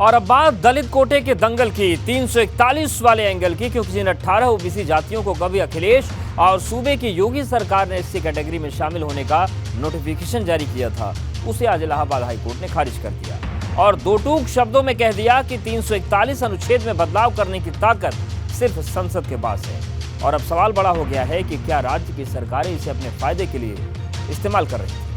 और अब बात दलित कोटे के दंगल की, 341 वाले एंगल की, क्योंकि जिन 18 ओबीसी जातियों को कभी अखिलेश और सूबे की योगी सरकार ने एससी कैटेगरी में शामिल होने का नोटिफिकेशन जारी किया था, उसे आज इलाहाबाद हाईकोर्ट ने खारिज कर दिया और दो टूक शब्दों में कह दिया कि 341 अनुच्छेद में बदलाव करने की ताकत सिर्फ संसद के पास है। और अब सवाल बड़ा हो गया है कि क्या राज्य की सरकारें इसे अपने फायदे के लिए इस्तेमाल कर रही हैं।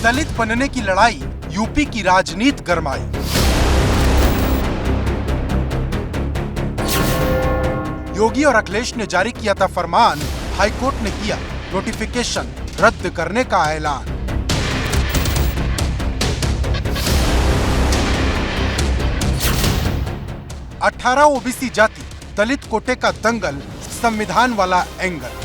दलित बनने की लड़ाई यूपी की राजनीति गरमाई। योगी और अखिलेश ने जारी किया था फरमान, हाईकोर्ट ने किया नोटिफिकेशन रद्द करने का ऐलान। अठारह ओबीसी जाति दलित कोटे का दंगल, संविधान वाला एंगल।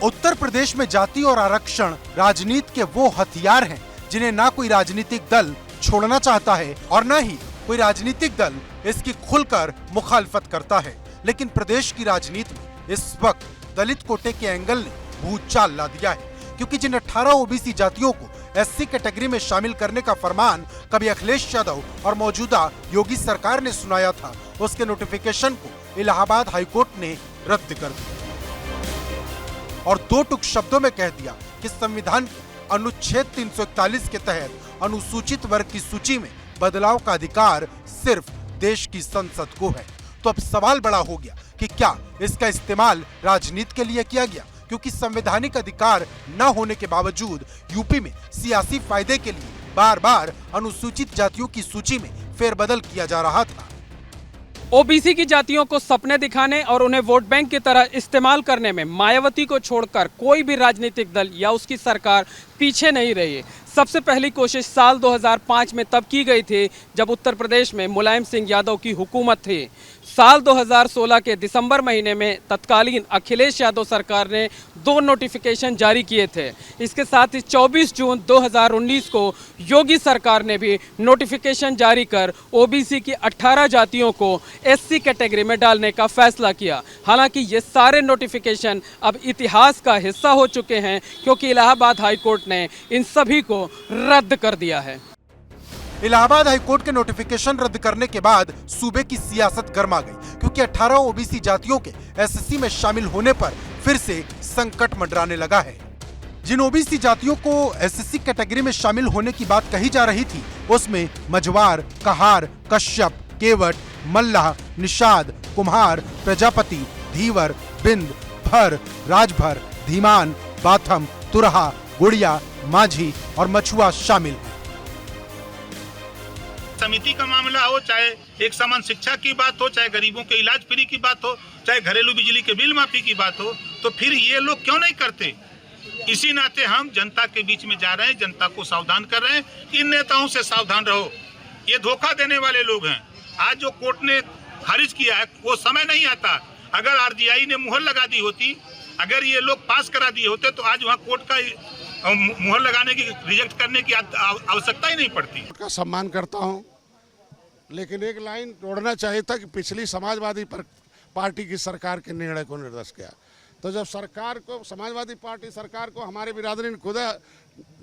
उत्तर प्रदेश में जाति और आरक्षण राजनीति के वो हथियार हैं जिन्हें ना कोई राजनीतिक दल छोड़ना चाहता है और ना ही कोई राजनीतिक दल इसकी खुलकर मुखालफत करता है। लेकिन प्रदेश की राजनीति में इस वक्त दलित कोटे के एंगल ने भूचाल ला दिया है, क्योंकि जिन 18 ओबीसी जातियों को एससी कैटेगरी में शामिल करने का फरमान कभी अखिलेश यादव और मौजूदा योगी सरकार ने सुनाया था, उसके नोटिफिकेशन को इलाहाबाद हाईकोर्ट ने रद्द कर दिया और दो टुक शब्दों में कह दिया कि संविधान के अनुच्छेद 341 के तहत अनुसूचित वर्ग की सूची में बदलाव का अधिकार सिर्फ देश की संसद को है। तो अब सवाल बड़ा हो गया कि क्या इसका इस्तेमाल राजनीति के लिए किया गया, क्योंकि संवैधानिक अधिकार न होने के बावजूद यूपी में सियासी फायदे के लिए बार बार अनुसूचित जातियों की सूची में फेरबदल किया जा रहा था। ओबीसी की जातियों को सपने दिखाने और उन्हें वोट बैंक की तरह इस्तेमाल करने में मायावती को छोड़कर कोई भी राजनीतिक दल या उसकी सरकार पीछे नहीं रही है। सबसे पहली कोशिश साल 2005 में तब की गई थी जब उत्तर प्रदेश में मुलायम सिंह यादव की हुकूमत थी। साल 2016 के दिसंबर महीने में तत्कालीन अखिलेश यादव सरकार ने 2 नोटिफिकेशन जारी किए थे। इसके साथ ही 24 जून 2019 को योगी सरकार ने भी नोटिफिकेशन जारी कर ओबीसी की 18 जातियों को एससी कैटेगरी में डालने का फैसला किया। हालांकि ये सारे नोटिफिकेशन अब इतिहास का हिस्सा हो चुके हैं, क्योंकि इलाहाबाद हाईकोर्ट ने इन सभी को रद्द कर दिया है। इलाहाबाद हाईकोर्ट के नोटिफिकेशन रद्द करने के बाद सूबे की सियासत गर्मा गई, क्योंकि 18 ओबीसी जातियों के एसएससी में शामिल होने पर फिर से संकट मंडराने लगा है। जिन ओबीसी जातियों को एसएससी कैटेगरी में शामिल होने की बात कही जा रही थी, उसमें मझवार, कहार, कश्यप, केवट, मल्लाह, निषाद, कुम्हार, प्रजापति, धीवर, बिंद, भर, राजभर, धीमान, बाथम, तुरहा, गुड़िया, माझी और मछुआ शामिल हैं। समिति का मामला हो, चाहे एक समान शिक्षा की बात हो, चाहे गरीबों के इलाज फ्री की बात हो, चाहे घरेलू बिजली के बिल माफी की बात हो, तो फिर ये लोग क्यों नहीं करते? इसी नाते हम जनता के बीच में जा रहे हैं, जनता को सावधान कर रहे हैं। इन नेताओं से सावधान रहो, ये धोखा देने वाले लोग हैं। आज जो कोर्ट ने खारिज किया है वो समय नहीं आता। अगर आरजीआई ने मुहर लगा दी होती, अगर ये लोग पास करा दिए होते, तो आज वहाँ कोर्ट का मुहर लगाने की, रिजेक्ट करने की आवश्यकता ही नहीं पड़ती। का सम्मान करता हूं, लेकिन एक लाइन तोड़ना चाहिए था कि पिछली समाजवादी पार्टी की सरकार के निर्णय को निर्देश किया। तो जब सरकार को, समाजवादी पार्टी सरकार को हमारे बिरादरी ने खुद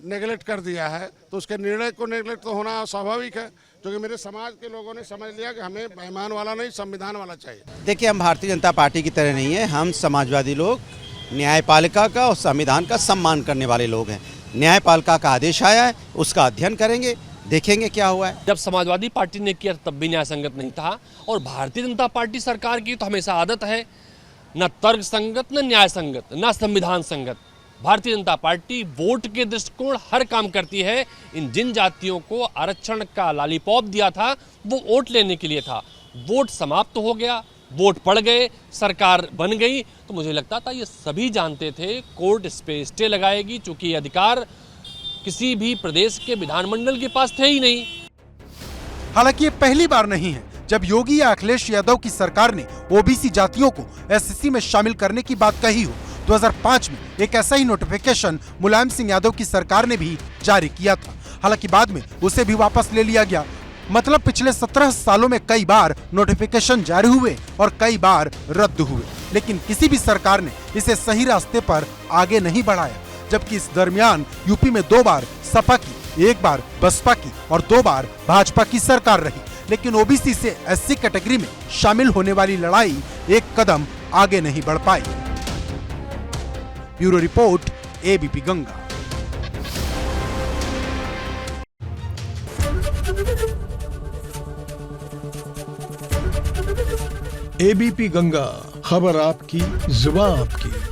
नेगलेक्ट कर दिया है, तो उसके निर्णय को नेगलेक्ट तो होना स्वाभाविक है, क्योंकि मेरे समाज के लोगों ने समझ लिया कि हमें बेईमान वाला नहीं, संविधान वाला चाहिए। देखिए, हम भारतीय जनता पार्टी की तरह नहीं है। हम समाजवादी लोग न्यायपालिका का और संविधान का सम्मान करने वाले लोग हैं। न्यायपालिका का आदेश आया है, उसका अध्ययन करेंगे, देखेंगे क्या हुआ है। जब समाजवादी पार्टी ने किया तब भी न्याय संगत नहीं था, और भारतीय जनता पार्टी सरकार की तो हमेशा आदत है न तर्क संगत, न न्याय संगत, न संविधान संगत। भारतीय जनता पार्टी वोट के दृष्टिकोण हर काम करती है। इन जिन जातियों को आरक्षण का लॉलीपॉप दिया था वो वोट लेने के लिए था। वोट समाप्त हो गया, वोट पड़ गए, सरकार बन गई, तो मुझे लगता था ये सभी जानते थे कोर्ट इस पे स्टे लगाएगी, चूंकि ये अधिकार किसी भी प्रदेश के विधानमंडल के पास थे ही नहीं। हालांकि ये पहली बार नहीं है जब योगी या अखिलेश यादव की सरकार ने ओबीसी जातियों को एसएससी में शामिल करने की बात कही हो। 2005 में एक ऐसा ही नोटिफिकेशन मुलायम सिंह यादव की सरकार ने भी जारी किया था। हालांकि बाद में उसे भी वापस ले लिया गया। मतलब पिछले 17 सालों में कई बार नोटिफिकेशन जारी हुए और कई बार रद्द हुए। लेकिन किसी भी सरकार ने इसे सही रास्ते पर आगे नहीं बढ़ाया। जबकि इस दरमियान यूपी में 2 बार सपा की, 1 बार बसपा की और 2 बार भाजपा की सरकार रही, लेकिन ओबीसी से एससी कैटेगरी में शामिल होने वाली लड़ाई एक कदम आगे नहीं बढ़ पाई। Bureau report, ABP Ganga. ABP Ganga, खबर आपकी, जुबान आपकी।